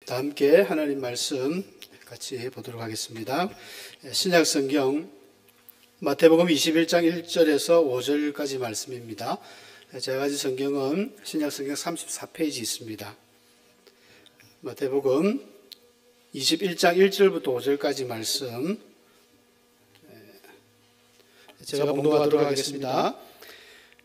다 함께 하나님 말씀 같이 보도록 하겠습니다. 신약성경 마태복음 21장 1절에서 5절까지 말씀입니다. 제가 가진 성경은 신약성경 34페이지 있습니다. 마태복음 21장 1절부터 5절까지 말씀 제가 봉독하도록 하겠습니다.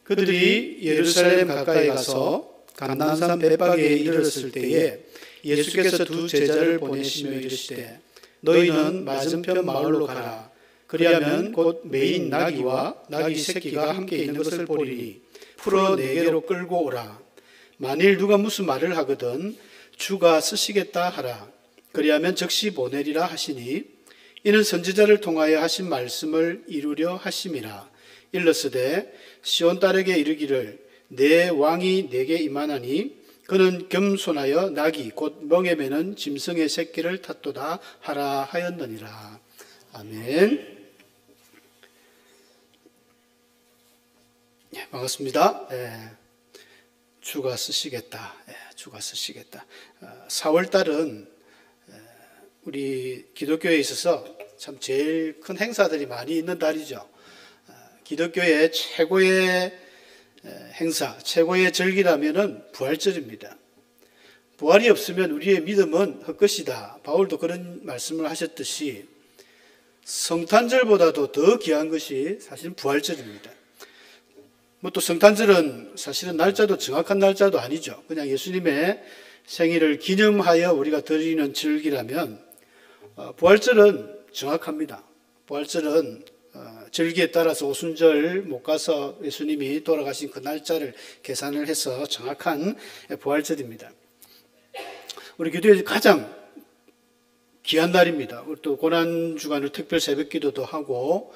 그들이 예루살렘 가까이 가서 감람산 벳박에 이르렀을 때에 예수께서 두 제자를 보내시며 이르시되 너희는 맞은편 마을로 가라. 그리하면 곧 매인 나귀와 나귀 새끼가 함께 있는 것을 보리니 풀어 내게로 끌고 오라. 만일 누가 무슨 말을 하거든 주가 쓰시겠다 하라. 그리하면 즉시 보내리라 하시니 이는 선지자를 통하여 하신 말씀을 이루려 하심이라. 일러스되 시온 딸에게 이르기를 내 왕이 내게 임하나니 그는 겸손하여 나귀 곧 멍에 매는 짐승의 새끼를 탔도다 하라 하였느니라. 아멘. 반갑습니다. 주가 쓰시겠다. 주가 쓰시겠다. 4월달은 우리 기독교에 있어서 참 제일 큰 행사들이 많이 있는 달이죠. 기독교의 최고의 행사, 최고의 절기라면은 부활절입니다. 부활이 없으면 우리의 믿음은 헛것이다. 바울도 그런 말씀을 하셨듯이 성탄절보다도 더 귀한 것이 사실 부활절입니다. 또 성탄절은 사실은 날짜도 정확한 날짜도 아니죠. 그냥 예수님의 생일을 기념하여 우리가 드리는 절기라면 부활절은 정확합니다. 부활절은 절기에 따라서 오순절 못 가서 예수님이 돌아가신 그 날짜를 계산을 해서 정확한 부활절입니다. 우리 교도에 가장 귀한 날입니다. 또 고난주간을 특별 새벽기도도 하고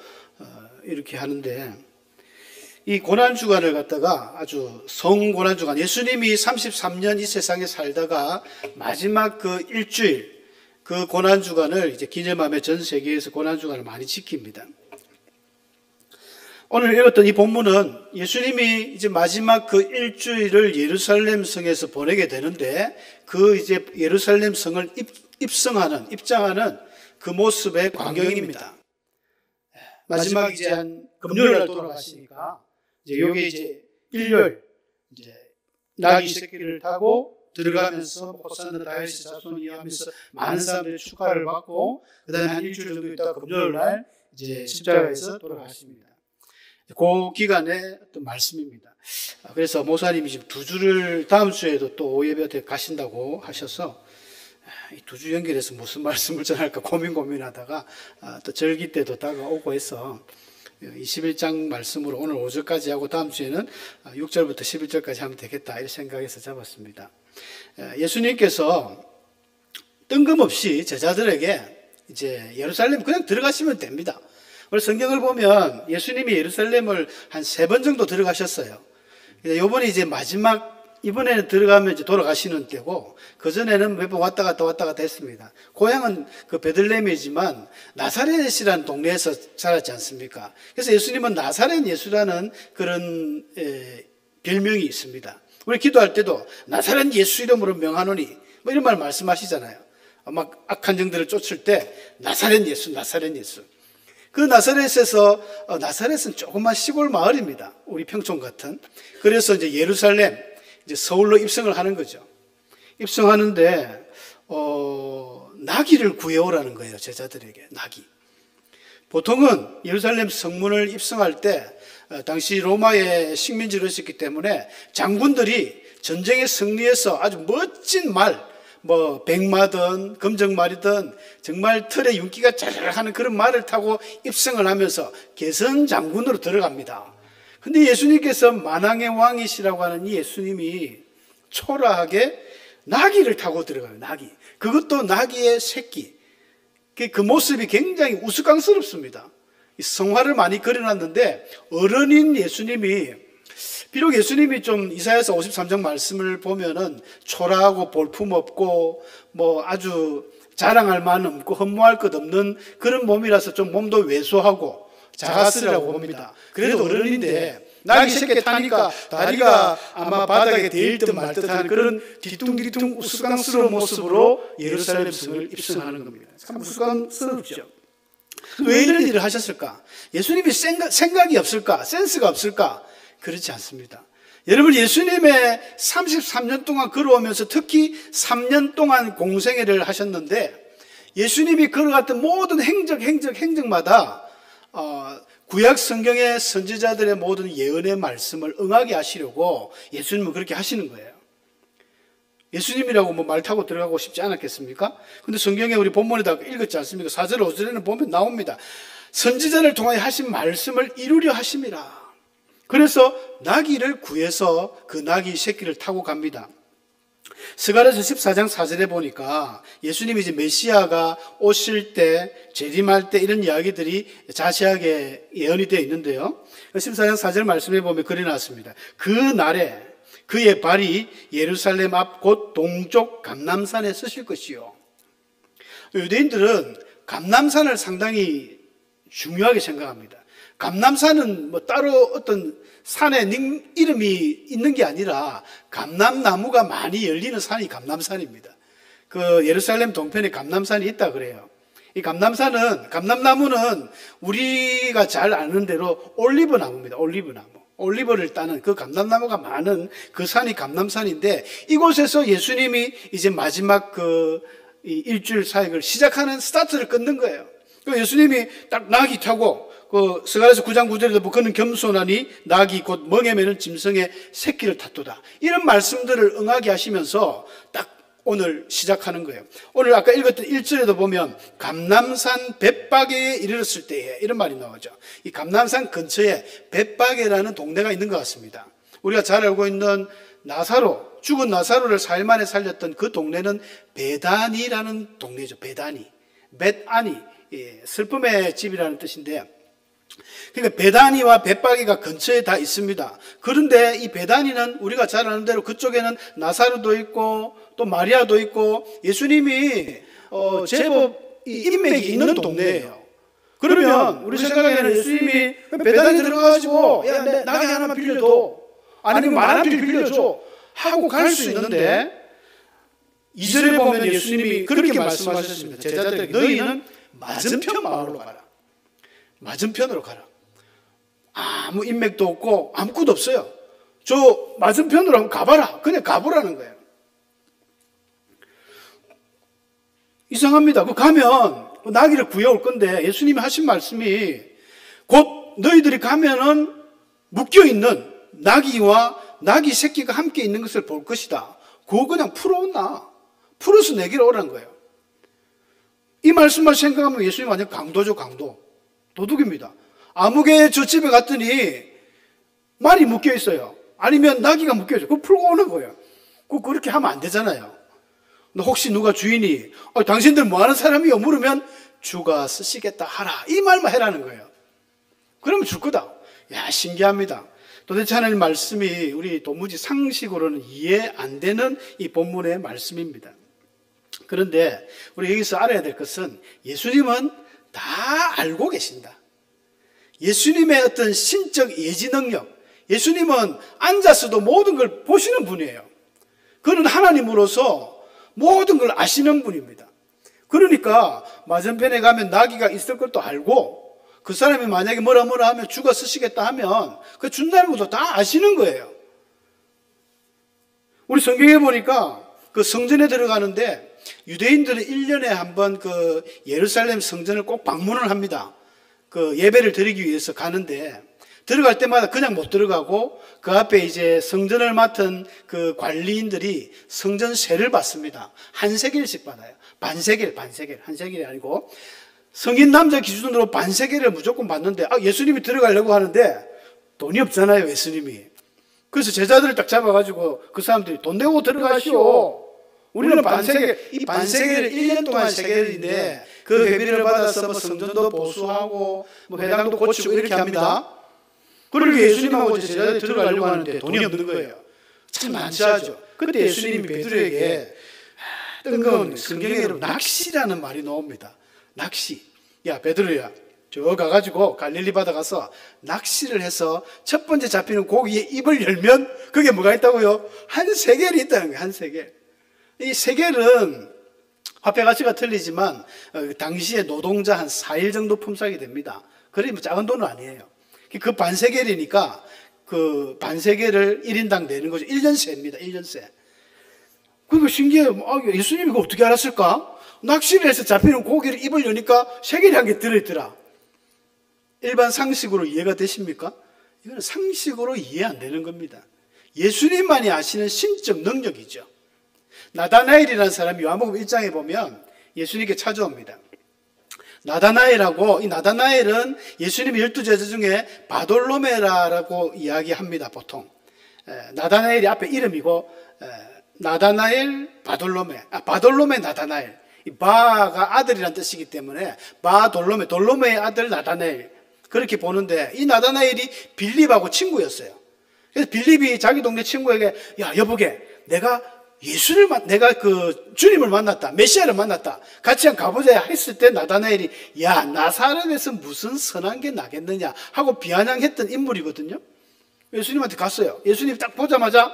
이렇게 하는데 이 고난주간을 갖다가 아주 성고난주간, 예수님이 33년 이 세상에 살다가 마지막 그 일주일 그 고난주간을 이제 기념하며 전 세계에서 고난주간을 많이 지킵니다. 오늘 읽었던 이 본문은 예수님이 이제 마지막 그 일주일을 예루살렘 성에서 보내게 되는데 그 이제 예루살렘 성을 입장하는 그 모습의 광경입니다. 마지막 이제 한 금요일 날 돌아가시니까 이제 여기 이제 일요일 이제 나귀 새끼를 타고 들어가면서 호산나 다윗의 자손이 하면서 많은 사람들의 축하를 받고 그다음에 한 일주일 정도 있다가 금요일 날 이제 십자가에서 돌아가십니다. 그 기간의 어떤 말씀입니다. 그래서 목사님이 지금 2주를 다음 주에도 또 오예배 때 가신다고 하셔서 이 2주 연결해서 무슨 말씀을 전할까 고민하다가 또 절기 때도 다가오고 해서 21장 말씀으로 오늘 5절까지 하고 다음 주에는 6절부터 11절까지 하면 되겠다 이렇게 생각해서 잡았습니다. 예수님께서 뜬금없이 제자들에게 이제 예루살렘 그냥 들어가시면 됩니다. 오늘 성경을 보면 예수님이 예루살렘을 한 3번 정도 들어가셨어요. 이번에 이제 이번에는 들어가면 이제 돌아가시는 때고, 그전에는 몇 번 왔다 갔다 했습니다. 고향은 그 베들레헴이지만 나사렛이라는 동네에서 자랐지 않습니까? 그래서 예수님은 나사렛 예수라는 그런 별명이 있습니다. 우리 기도할 때도 나사렛 예수 이름으로 명하노니 뭐 이런 말 말씀하시잖아요. 막 악한 영들을 쫓을 때 나사렛 예수. 그 나사렛은 조그만 시골 마을입니다. 우리 평촌 같은. 그래서 이제 예루살렘, 이제 서울로 입성을 하는 거죠. 입성하는데, 나귀를 구해오라는 거예요, 제자들에게. 나귀. 보통은 예루살렘 성문을 입성할 때, 당시 로마의 식민지로 있었기 때문에 장군들이 전쟁에 승리해서 아주 멋진 말, 백마든 금정말이든 정말 털에 윤기가 짜르르 하는 그런 말을 타고 입성을 하면서 개선 장군으로 들어갑니다. 근데 예수님께서 만왕의 왕이시라고 하는 이 예수님이 초라하게 나귀를 타고 들어가요. 나귀. 그것도 나귀의 새끼. 그 모습이 굉장히 우스꽝스럽습니다. 성화를 많이 그려놨는데 어른인 예수님이 비록 예수님이 좀 이사야서 53장 말씀을 보면은 초라하고 볼품없고 아주 자랑할 만 없고 흠모할 것 없는 그런 몸이라서 좀 몸도 왜소하고 작았으리라고 봅니다. 그래도 어른인데 낙이 새끼 타니까 다리가 아마 바닥에 데일 듯 말 듯한 그런 뒤뚱뒤뚱 우스꽝스러운 모습으로 예루살렘 성을 입성하는 겁니다. 참 우스꽝스럽죠. 왜 이런 일을 하셨을까? 예수님이 생각이 없을까? 센스가 없을까? 그렇지 않습니다. 여러분, 예수님의 33년 동안 걸어오면서 특히 3년 동안 공생애를 하셨는데 예수님이 걸어갔던 모든 행적마다 구약 성경의 선지자들의 모든 예언의 말씀을 응하게 하시려고 예수님은 그렇게 하시는 거예요. 예수님이라고 뭐 말 타고 들어가고 싶지 않았겠습니까? 근데 성경에 우리 본문에다 읽었지 않습니까? 4절 5절에는 보면 나옵니다. 선지자를 통하여 하신 말씀을 이루려 하심이라. 그래서 나귀를 구해서 그 나귀 새끼를 타고 갑니다. 스가랴서 14장 4절에 보니까 예수님이 이제 메시아가 오실 때, 재림할 때 이런 이야기들이 자세하게 예언이 되어 있는데요. 14장 4절 말씀에 보면 그래 놨습니다. 그 날에 그의 발이 예루살렘 앞 곧 동쪽 감람산에 서실 것이요. 유대인들은 감람산을 상당히 중요하게 생각합니다. 감람산은 뭐 따로 어떤 산에 이름이 있는 게 아니라 감람나무가 많이 열리는 산이 감람산입니다. 그 예루살렘 동편에 감람산이 있다 그래요. 이 감람나무는 우리가 잘 아는 대로 올리브 나무입니다. 올리브를 따는 그 감람나무가 많은 그 산이 감람산인데 이곳에서 예수님이 이제 마지막 이 일주일 사역을 시작하는 스타트를 끊는 거예요. 그 예수님이 딱 나귀 타고 스가랴서 9장 9절에도 그는 겸손하니 나귀 곧 멍에 매는 짐승의 새끼를 탔도다. 이런 말씀들을 응하게 하시면서 딱 오늘 시작하는 거예요. 오늘 아까 읽었던 1절에도 보면 감람산 벳바게에 이르렀을 때에 이런 말이 나오죠. 이 감람산 근처에 벳바게라는 동네가 있는 것 같습니다. 우리가 잘 알고 있는 죽은 나사로를 4일 만에 살렸던 그 동네는 베다니라는 동네죠. 베다니, 슬픔의 집이라는 뜻인데, 그러니까 베다니와 벳바게가 근처에 다 있습니다. 그런데 이 베다니는 우리가 잘 아는 대로 그쪽에는 나사로도 있고 또 마리아도 있고 예수님이 제법 인맥이 있는 동네예요. 그러면 우리 생각에는 예수님이 베다니 들어가가지고 야, 내 나귀 하나만 빌려줘, 아니면 말 한 필 빌려줘 하고 갈 수 있는데 2절에 보면 예수님이 그렇게 말씀하셨습니다. 제자들에게 너희는 맞은편 마을로 가라. 맞은편으로 가라. 아무 인맥도 없고 아무것도 없어요. 저 맞은편으로 한번 가봐라. 그냥 가보라는 거예요. 이상합니다. 가면 나귀를 구해올 건데 예수님이 하신 말씀이 곧 너희들이 가면은 묶여있는 나귀와 나귀 새끼가 함께 있는 것을 볼 것이다. 그거 그냥 풀어서 내기로 오라는 거예요. 이 말씀만 생각하면 예수님 완전 강도죠, 강도. 도둑입니다. 아무개 저 집에 갔더니 말이 묶여 있어요. 아니면 나귀가 묶여 있어요. 그거 풀고 오는 거예요. 그렇게 하면 안 되잖아요. 혹시 누가 주인이 당신들 뭐 하는 사람이요? 물으면 주가 쓰시겠다 하라. 이 말만 해라는 거예요. 그러면 줄 거다. 야, 신기합니다. 도대체 하나님 말씀이 우리 도무지 상식으로는 이해 안 되는 이 본문의 말씀입니다. 그런데 우리 여기서 알아야 될 것은 예수님은 다 알고 계신다. 예수님의 어떤 신적 예지 능력, 예수님은 앉아서도 모든 걸 보시는 분이에요. 그는 하나님으로서 모든 걸 아시는 분입니다. 그러니까 맞은편에 가면 나귀가 있을 것도 알고 그 사람이 만약에 뭐라 하면 주가 쓰시겠다 하면 그 준다는 것도 다 아시는 거예요. 우리 성경에 보니까 그 성전에 들어가는데 유대인들은 1년에 한 번 그 예루살렘 성전을 꼭 방문을 합니다. 그 예배를 드리기 위해서 가는데 들어갈 때마다 그냥 못 들어가고 그 앞에 이제 성전을 맡은 그 관리인들이 성전세를 받습니다. 한 세겔씩 받아요. 반세겔. 한 세겔이 아니고 성인 남자 기준으로 반세겔을 무조건 받는데 예수님이 들어가려고 하는데 돈이 없잖아요, 예수님이. 그래서 제자들을 딱 잡아가지고 그 사람들이 돈 내고 들어가시오. 우리는 반세겔, 이 반세겔이 1년 동안 세겔인데 그 회비를 받아서 뭐 성전도 보수하고 뭐 회당도 고치고 이렇게 합니다. 그러니까 예수님하고 제자들이 들어가려고 하는데 돈이 없는 거예요. 참 난처하죠. 그때 예수님이 베드로에게 뜬금없는 성경으로 낚시라는 말이 나옵니다. 낚시. 야, 베드로야, 저 가가지고 갈릴리 바다 가서 낚시를 해서 첫 번째 잡히는 고기의 입을 열면 그게 뭐가 있다고요? 한 세겔이 있다는 거예요. 한 세겔. 이 세겔은 화폐 가치가 틀리지만 당시에 노동자 한 4일 정도 품삯이 됩니다. 그러면 작은 돈은 아니에요. 그 반세겔이니까 그 반세겔을 1인당 내는 거죠. 1년세입니다. 1년세. 그러니까 신기해요. 예수님이 이거 어떻게 알았을까? 낚시를 해서 잡히는 고기를 입을 여니까 세겔이 한 개 들어있더라. 일반 상식으로 이해가 되십니까? 이거는 상식으로 이해 안 되는 겁니다. 예수님만이 아시는 신적 능력이죠. 나다나엘이라는 사람이 요한복음 1장에 보면 예수님께 찾아옵니다. 나다나엘하고, 이 나다나엘은 예수님의 12제자 중에 바돌로메라라고 이야기합니다, 보통. 나다나엘이 앞에 이름이고, 나다나엘, 바돌로메 나다나엘. 이 바가 아들이란 뜻이기 때문에 바돌로메, 돌로메의 아들 나다나엘. 그렇게 보는데 이 나다나엘이 빌립하고 친구였어요. 그래서 빌립이 자기 동네 친구에게 야, 여보게, 내가 그 주님을 만났다. 메시아를 만났다. 같이 한번 가보자 했을 때 나다나엘이 야, 나사렛에서 무슨 선한 게 나겠느냐 하고 비아냥했던 인물이거든요. 예수님한테 갔어요. 예수님 딱 보자마자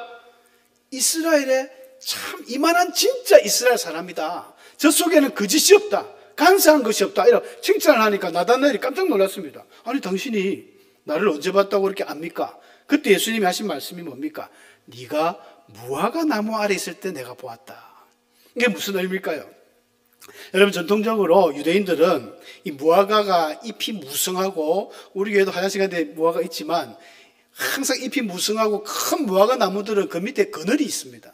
이스라엘에 참 이만한 진짜 이스라엘 사람이다. 저 속에는 거짓이 없다. 간사한 것이 없다. 이런 칭찬을 하니까 나다나엘이 깜짝 놀랐습니다. 아니, 당신이 나를 언제 봤다고 그렇게 압니까? 그때 예수님이 하신 말씀이 뭡니까? 네가 무화과 나무 아래 있을 때 내가 보았다. 이게 무슨 의미일까요? 여러분, 전통적으로 유대인들은 이 무화과가 잎이 무성하고, 우리 교회도 화장실 가는데 무화과 있지만 항상 잎이 무성하고 큰 무화과 나무들은 그 밑에 그늘이 있습니다.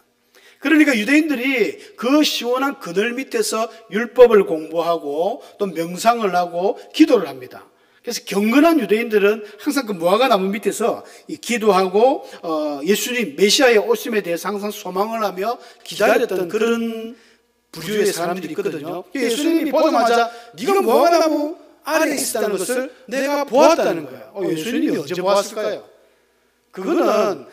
그러니까 유대인들이 그 시원한 그늘 밑에서 율법을 공부하고 또 명상을 하고 기도를 합니다. 그래서 경건한 유대인들은 항상 그 무화과 나무 밑에서 기도하고 예수님 메시아의 오심에 대해서 항상 소망을 하며 기다렸던 그런 부류의 사람들이 있거든요. 예수님이 보자마자 네가 무화과 나무 아래에 있다는 것을 내가 보았다는 거예요. 예수님이 언제 보았을까요? 그거는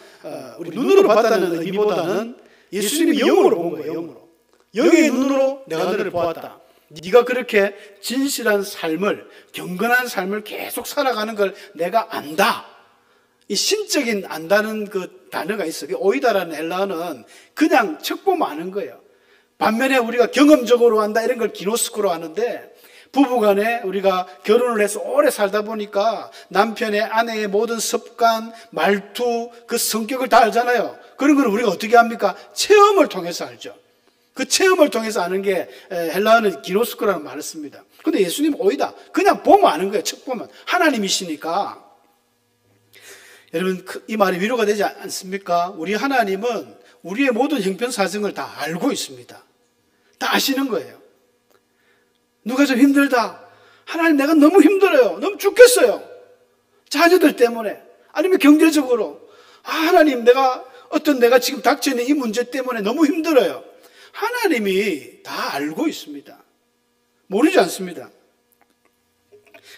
우리 눈으로 봤다는 의미보다는 예수님이 영으로 본 거예요. 영으로. 영의 눈으로 내가 너를 보았다. 네가 그렇게 진실한 삶을, 경건한 삶을 계속 살아가는 걸 내가 안다. 이 신적인 안다는 그 단어가 있어요. 오이다라는 헬라어는 그냥 척 보면 아는 거예요. 반면에 우리가 경험적으로 안다 이런 걸 기노스코로 하는데, 부부간에 우리가 결혼을 해서 오래 살다 보니까 남편의 아내의 모든 습관, 말투, 그 성격을 다 알잖아요. 그런 걸 우리가 어떻게 합니까? 체험을 통해서 알죠. 그 체험을 통해서 아는 게 헬라어는 기노스코라는 말을 씁니다. 근데 예수님은 오이다. 그냥 보면 아는 거예요. 척 보면. 하나님이시니까. 여러분, 이 말이 위로가 되지 않습니까? 우리 하나님은 우리의 모든 형편사정을 다 알고 있습니다. 다 아시는 거예요. 누가 좀 힘들다. 하나님, 내가 너무 힘들어요. 너무 죽겠어요. 자녀들 때문에. 아니면 경제적으로. 하나님, 내가 지금 닥쳐있는 이 문제 때문에 너무 힘들어요. 하나님이 다 알고 있습니다. 모르지 않습니다.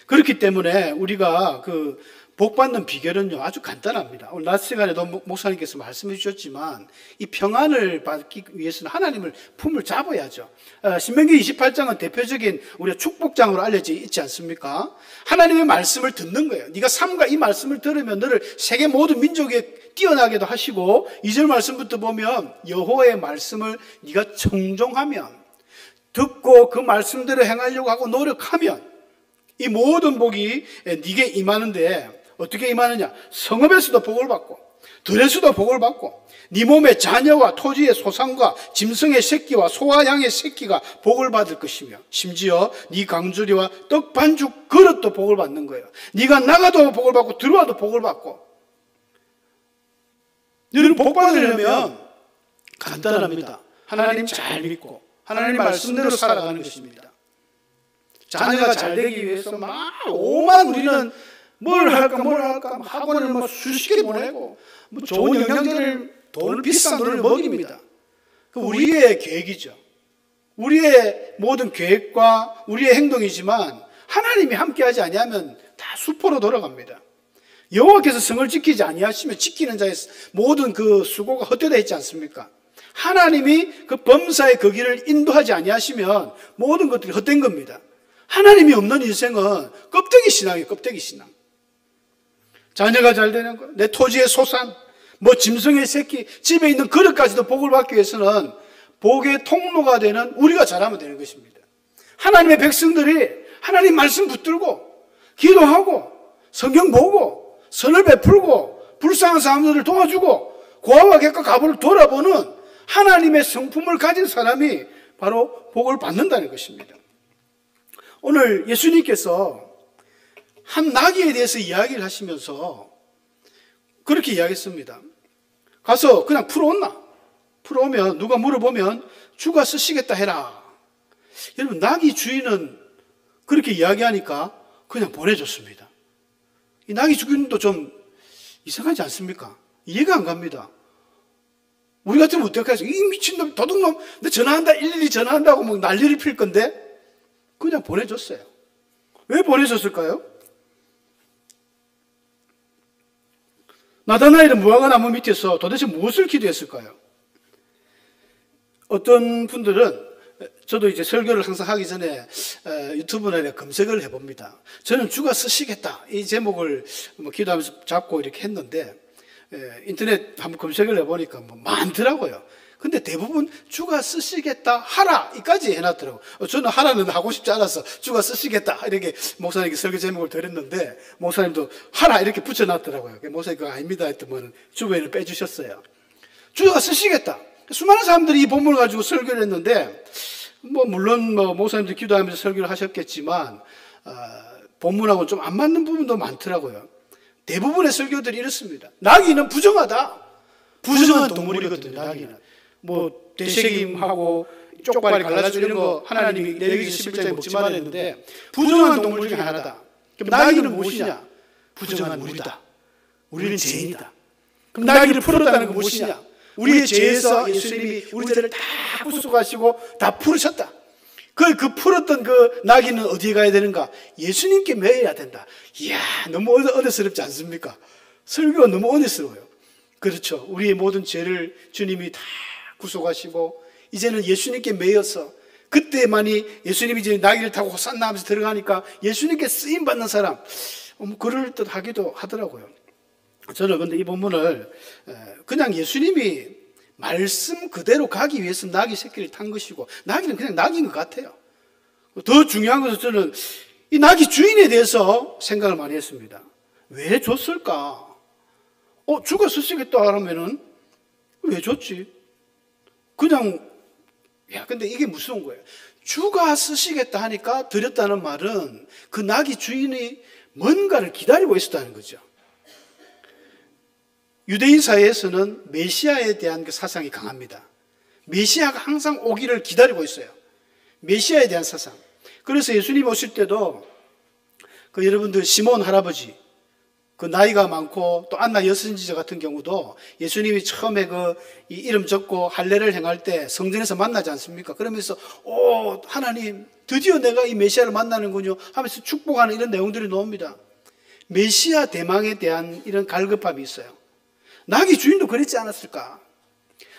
그렇기 때문에 우리가 복 받는 비결은요, 아주 간단합니다. 오늘 낮 시간에도 목사님께서 말씀해 주셨지만, 이 평안을 받기 위해서는 하나님을 품을 잡아야죠. 신명기 28장은 대표적인 우리가 축복장으로 알려져 있지 않습니까? 하나님의 말씀을 듣는 거예요. 네가 삼가 이 말씀을 들으면 너를 세계 모든 민족에 뛰어나게도 하시고, 2절 말씀부터 보면 여호와의 말씀을 네가 청종하면, 듣고 그 말씀대로 행하려고 하고 노력하면 이 모든 복이 네게 임하는데, 어떻게 임하느냐? 성읍에서도 복을 받고 들에서도 복을 받고 네 몸의 자녀와 토지의 소산과 짐승의 새끼와 소와 양의 새끼가 복을 받을 것이며, 심지어 네 강주리와 떡 반죽 그릇도 복을 받는 거예요. 네가 나가도 복을 받고 들어와도 복을 받고. 여러분, 복 받으려면 간단합니다. 하나님 잘 믿고 하나님 말씀대로 살아가는 것입니다. 자녀가 잘 되기 위해서 막 오만 우리는 뭘 할까 학원을 수십 개 보내고 좋은 영양제를 비싼 돈을 먹입니다. 그 우리의 계획이죠. 우리의 모든 계획과 우리의 행동이지만 하나님이 함께하지 아니하면 다 수포로 돌아갑니다. 여호와께서 성을 지키지 아니하시면 지키는 자의 모든 그 수고가 헛되다 했지 않습니까? 하나님이 그 범사의 그 길을 인도하지 아니하시면 모든 것들이 헛된 겁니다. 하나님이 없는 인생은 껍데기 신앙이에요. 껍데기 신앙. 자녀가 잘 되는 거, 내 토지의 소산, 뭐 짐승의 새끼, 집에 있는 그릇까지도 복을 받기 위해서는 복의 통로가 되는 우리가 잘하면 되는 것입니다. 하나님의 백성들이 하나님 말씀 붙들고 기도하고 성경 보고 선을 베풀고 불쌍한 사람들을 도와주고 고아와 객과 가부를 돌아보는 하나님의 성품을 가진 사람이 바로 복을 받는다는 것입니다. 오늘 예수님께서 한 나귀에 대해서 이야기를 하시면서 그렇게 이야기했습니다. 가서 그냥 풀어온나? 풀어오면 누가 물어보면 주가 쓰시겠다 해라. 여러분, 나귀 주인은 그렇게 이야기하니까 그냥 보내줬습니다. 이 나귀 주인도 좀 이상하지 않습니까? 이해가 안 갑니다. 우리 같으면 어떻게 하죠? 이 미친놈, 도둑놈, 내 전화한다, 일일이 전화한다고 뭐 난리를 필 건데 그냥 보내줬어요. 왜 보내줬을까요? 나다나엘은 무화과나무 밑에서 도대체 무엇을 기도했을까요? 어떤 분들은, 저도 이제 설교를 항상 하기 전에 유튜브나 검색을 해봅니다. 저는 주가 쓰시겠다, 이 제목을 기도하면서 잡고 이렇게 했는데 인터넷 한번 검색을 해보니까 뭐 많더라고요. 근데 대부분 주가 쓰시겠다 하라 이까지 해놨더라고요. 저는 하라는 하고 싶지 않아서 주가 쓰시겠다 이렇게 목사님께 설교 제목을 드렸는데 목사님도 하라 이렇게 붙여놨더라고요. 목사님 그거 아닙니다 했더니 주변을 빼주셨어요. 주가 쓰시겠다. 수많은 사람들이 이 본문을 가지고 설교를 했는데 물론 목사님들 기도하면서 설교를 하셨겠지만 본문하고는 좀 안 맞는 부분도 많더라고요. 대부분의 설교들이 이렇습니다. 나귀는 부정하다. 부정한 동물이거든요. 나귀는 되새김하고 쪽발이 갈라지고 이런 거 하나님이 레위기 11장에 먹지 말라 했는데 부정한 동물 중에 하나다. 그럼 나귀는 무엇이냐? 부정한 우리다. 우리는 죄인이다. 그럼 나귀를 풀었다는 건 무엇이냐? 우리의 죄에서 예수님이 우리 죄를 다 구속하시고 다 풀으셨다. 그 풀었던 그 나귀는 어디에 가야 되는가? 예수님께 매여야 된다. 이야, 너무 은혜스럽지 않습니까? 설교가 너무 은혜스러워요. 그렇죠. 우리의 모든 죄를 주님이 다 구속하시고 이제는 예수님께 매여서 그때만이 예수님이 이제 나귀를 타고 호산나 하면서 들어가니까 예수님께 쓰임받는 사람, 그럴듯하기도 하더라고요. 저는 근데 이 본문을 그냥 예수님이 말씀 그대로 가기 위해서 나귀 새끼를 탄 것이고 나귀는 그냥 나귀인 것 같아요. 더 중요한 것은 저는 이 나귀 주인에 대해서 생각을 많이 했습니다. 왜 줬을까? 주가 쓰시겠다 하면은 왜 줬지? 그냥 근데 이게 무서운 거예요. 주가 쓰시겠다 하니까 드렸다는 말은 그 나귀 주인이 뭔가를 기다리고 있었다는 거죠. 유대인 사회에서는 메시아에 대한 그 사상이 강합니다. 메시아가 항상 오기를 기다리고 있어요. 메시아에 대한 사상. 그래서 예수님 오실 때도 여러분들 시몬 할아버지, 그 나이가 많고 또 안나 여선지자 같은 경우도 예수님이 처음에 이 이름 적고 할례를 행할 때 성전에서 만나지 않습니까? 그러면서 하나님 드디어 내가 이 메시아를 만나는군요 하면서 축복하는 이런 내용들이 나옵니다. 메시아 대망에 대한 이런 갈급함이 있어요. 나귀 주인도 그랬지 않았을까?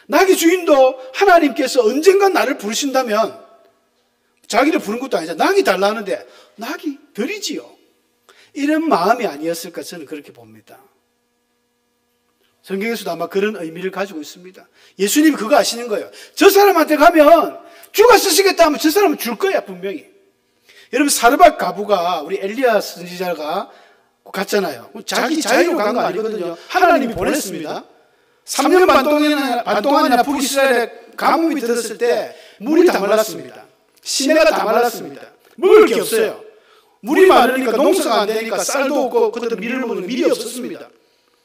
나귀 주인도 하나님께서 언젠간 나를 부르신다면 자기를 부른 것도 아니잖아. 나귀 달라는데 나귀 드리지요. 이런 마음이 아니었을까 저는 그렇게 봅니다. 성경에서도 아마 그런 의미를 가지고 있습니다. 예수님이 그거 아시는 거예요. 저 사람한테 가면 주가 쓰시겠다 하면 저 사람은 줄 거야 분명히. 여러분 사르밧 가부가 우리 엘리야 선지자가 갔잖아요. 자기 자유로 간 거 아니거든요. 하나님이 보냈습니다. 3년 반 동안이나 북이스라엘에 가뭄이 들었을 때 물이 다 말랐습니다. 시내가 다 말랐습니다. 먹을 게 없어요. 물이 많으니까 농사가 안 되니까 쌀도 없고 그때 밀을 먹는 밀이 없었습니다.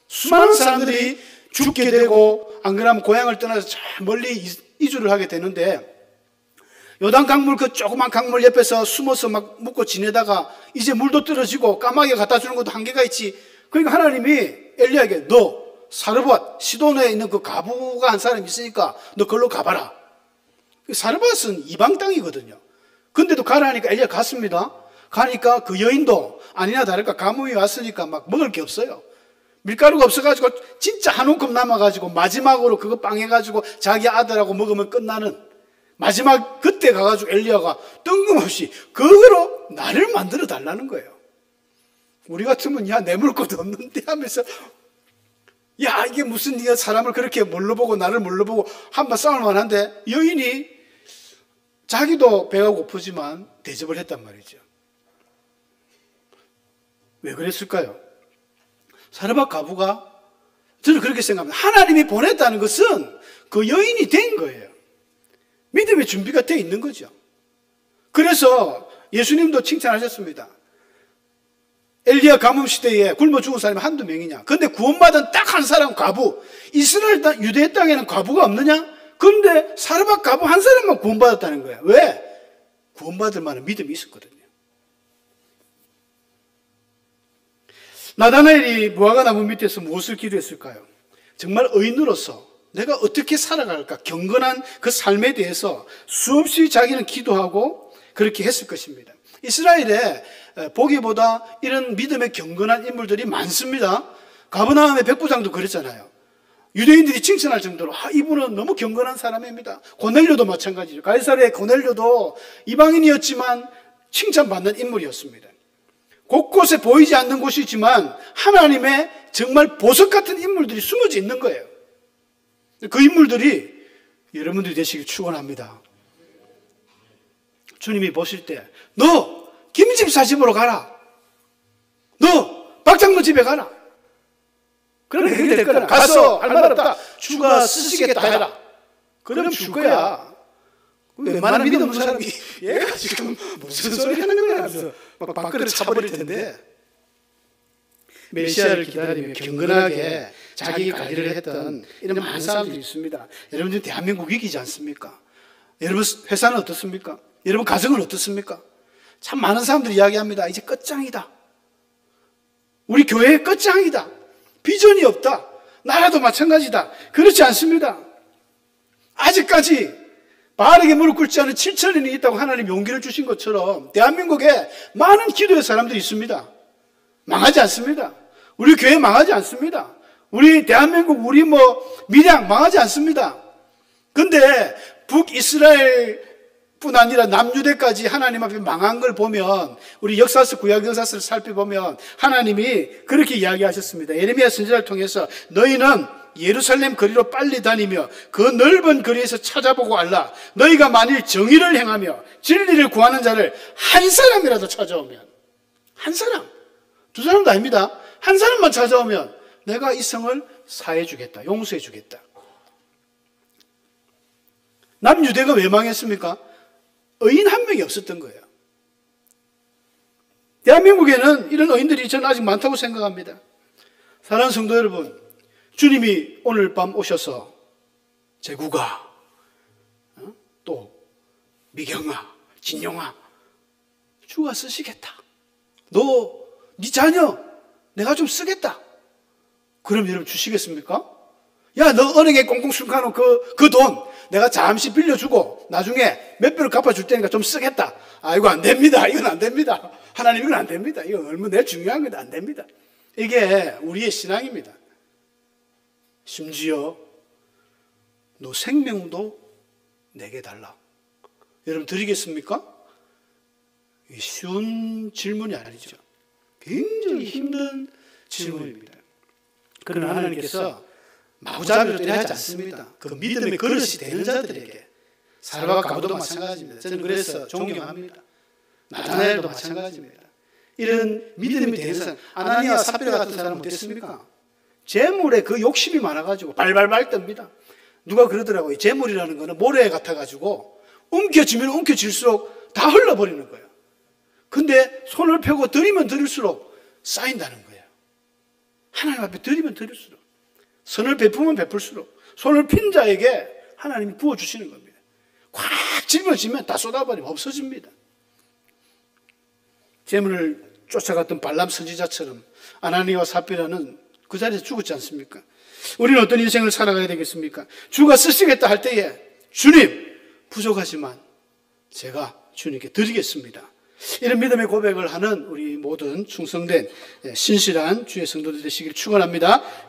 수많은 사람들이 죽게 되고 안 그러면 고향을 떠나서 저 멀리 이주를 하게 되는데 요단 강물 그 조그만 강물 옆에서 숨어서 막 묵고 지내다가 이제 물도 떨어지고 까마귀가 갖다 주는 것도 한계가 있지. 그러니까 하나님이 엘리야에게 너 사르밧 시돈에 있는 그 가부가 한 사람이 있으니까 너 그걸로 가봐라. 사르밧은 이방 땅이거든요. 근데도 가라 하니까 엘리야 갔습니다. 가니까 그 여인도 아니나 다를까 가뭄이 왔으니까 막 먹을 게 없어요. 밀가루가 없어가지고 진짜 한 움큼 남아가지고 마지막으로 그거 빵 해가지고 자기 아들하고 먹으면 끝나는 마지막 그때 가가지고 엘리야가 뜬금없이 그거로 나를 만들어 달라는 거예요. 우리 같으면 야, 내 물 것도 없는데 하면서 야, 이게 무슨 네가 사람을 그렇게 뭘로 보고 나를 뭘로 보고 한번 싸울 만한데, 여인이 자기도 배가 고프지만 대접을 했단 말이죠. 왜 그랬을까요? 사르밧 과부가, 저는 그렇게 생각합니다. 하나님이 보냈다는 것은 그 여인이 된 거예요. 믿음의 준비가 되어 있는 거죠. 그래서 예수님도 칭찬하셨습니다. 엘리야 가뭄 시대에 굶어 죽은 사람이 한두 명이냐? 그런데 구원받은 딱 한 사람 과부, 이스라엘 땅, 유대 땅에는 과부가 없느냐? 그런데 사르밧 과부 한 사람만 구원받았다는 거예요. 왜? 구원받을 만한 믿음이 있었거든요. 나다나엘이 무화과 나무 밑에서 무엇을 기도했을까요? 정말 의인으로서 내가 어떻게 살아갈까? 경건한 그 삶에 대해서 수없이 자기는 기도하고 그렇게 했을 것입니다. 이스라엘에 보기보다 이런 믿음의 경건한 인물들이 많습니다. 가버나움의 백부장도 그랬잖아요. 유대인들이 칭찬할 정도로 이분은 너무 경건한 사람입니다. 고넬료도 마찬가지죠. 가이사랴의 고넬료도 이방인이었지만 칭찬받는 인물이었습니다. 곳곳에 보이지 않는 곳이지만 하나님의 정말 보석 같은 인물들이 숨어져 있는 거예요. 그 인물들이 여러분들이 되시길 축원합니다. 주님이 보실 때 너 김집사 집으로 가라. 너 박장로 집에 가라. 그럼 해결될 거라. 갔어. 할 말 없다. 주가 쓰시겠다 해라. 그럼 줄 거야. 웬만한 믿음 없는 사람이 얘가 지금 무슨 소리 하는 거야 하면서 막 밖으로 차버릴 텐데, 메시아를 기다리며 경건하게 자기 관리를 했던 이런 많은 사람들이 있습니다. 여러분들 대한민국 위기지 않습니까? 여러분 회사는 어떻습니까? 여러분 가정은 어떻습니까? 참 많은 사람들이 이야기합니다. 이제 끝장이다. 우리 교회의 끝장이다. 비전이 없다. 나라도 마찬가지다. 그렇지 않습니다. 아직까지 바르게 무릎 꿇지 않은 7천인이 있다고 하나님 용기를 주신 것처럼 대한민국에 많은 기도의 사람들이 있습니다. 망하지 않습니다. 우리 교회 망하지 않습니다. 우리 대한민국, 우리 밀양 망하지 않습니다. 근데 북이스라엘 뿐 아니라 남유대까지 하나님 앞에 망한 걸 보면, 우리 역사서, 구약 역사서를 살펴보면 하나님이 그렇게 이야기하셨습니다. 예레미야 선지자를 통해서 너희는 예루살렘 거리로 빨리 다니며 그 넓은 거리에서 찾아보고 알라. 너희가 만일 정의를 행하며 진리를 구하는 자를 한 사람이라도 찾아오면, 한 사람, 두 사람도 아닙니다. 한 사람만 찾아오면 내가 이 성을 사해 주겠다. 용서해 주겠다. 남유대가 왜 망했습니까? 의인 한 명이 없었던 거예요. 대한민국에는 이런 의인들이 저는 아직 많다고 생각합니다. 사랑하는 성도 여러분, 주님이 오늘 밤 오셔서 제구가, 또 미경아, 진영아, 주가 쓰시겠다. 네 자녀 내가 좀 쓰겠다. 그럼 여러분 주시겠습니까? 야, 너 은행에 꽁꽁 숨겨놓은 그 돈 내가 잠시 빌려주고 나중에 몇 배로 갚아줄 테니까 좀 쓰겠다. 이거 안 됩니다. 이건 안 됩니다. 하나님, 이건 안 됩니다. 이건 얼마나 중요한 건데 안 됩니다. 이게 우리의 신앙입니다. 심지어 너 생명도 내게 달라. 여러분 드리겠습니까? 쉬운 질문이 아니죠. 굉장히 힘든 질문입니다. 그러나 하나님께서 마구잡이로 때리지 않습니다. 그 믿음의 그릇이 되는 자들에게. 사르밧 과부도 마찬가지입니다. 저는 그래서 존경합니다. 나다나엘도 마찬가지입니다. 이런 믿음이 되는 사람, 아나니아 삽비라 같은 사람은 어땠습니까? 재물에 그 욕심이 많아가지고 발발발 뜹니다. 누가 그러더라고요. 재물이라는 거는 모래 같아가지고 움켜쥐면 움켜질수록 다 흘러버리는 거예요. 근데 손을 펴고 드리면 드릴수록 쌓인다는 거예요. 하나님 앞에 드리면 드릴수록, 선을 베푸면 베풀수록 손을 핀 자에게 하나님이 부어주시는 겁니다. 꽉 짊어지면 다 쏟아버리면 없어집니다. 재물을 쫓아갔던 발람 선지자처럼 아나니아와 삽비라는 그 자리에서 죽었지 않습니까? 우리는 어떤 인생을 살아가야 되겠습니까? 주가 쓰시겠다 할 때에 주님, 부족하지만 제가 주님께 드리겠습니다. 이런 믿음의 고백을 하는 우리 모든 충성된 신실한 주의 성도들 되시길 축원합니다.